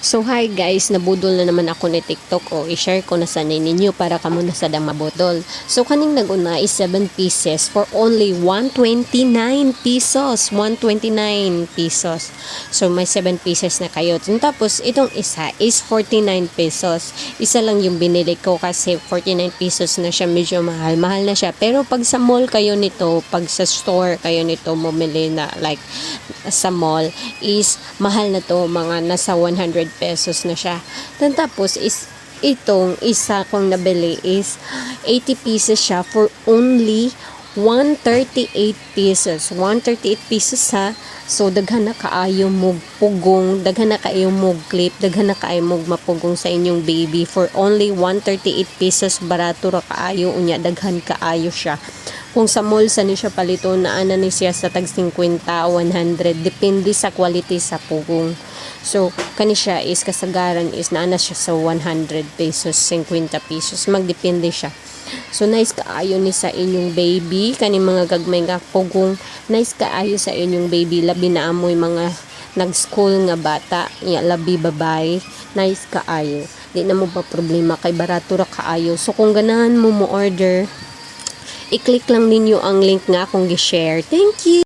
So hi guys, nabudol na naman ako ni TikTok o i-share ko na sa ninyo para kamo na sa dang mabudol. So kaning naguna is 7 pieces for only 129 pesos. 129 pesos. So may 7 pieces na kayo. Tapos itong isa is 49 pesos. Isa lang yung binili ko kasi 49 pesos na siya, medyo mahal. Mahal na siya. Pero pag sa mall kayo nito, pag sa store kayo nito bumili na like sa mall is mahal na to, mga nasa 100 pesos na siya. Then tapos is itong isa kong nabili is 80 pieces siya for only 138 pesos. 138 pesos ha. So daghan na kaayo mog pugong, daghan na kaayo mog clip, daghan na kaayo mog mapugong sa inyong baby for only 138 pesos. Barato ra kaayo unya, daghan kaayo siya. Kung sa mall sa ni siya palito na ana ni siya sa tag 50, 100 depende sa quality sa pugong. So kani siya is kasagaran is naana siya sa 100 pesos, 50 pesos, magdepende siya. So nice kaayo ni sa inyong baby kani mga gagmay nga pugong, nice kaayo sa inyong baby, labi na amoy mga nag-school nga bata, ya labi babae, nice kaayo. Di na mo pa problema kay barato ra kaayo. So kung ganahan mo order, i-click lang ninyo ang link nga akong gi-share. Thank you.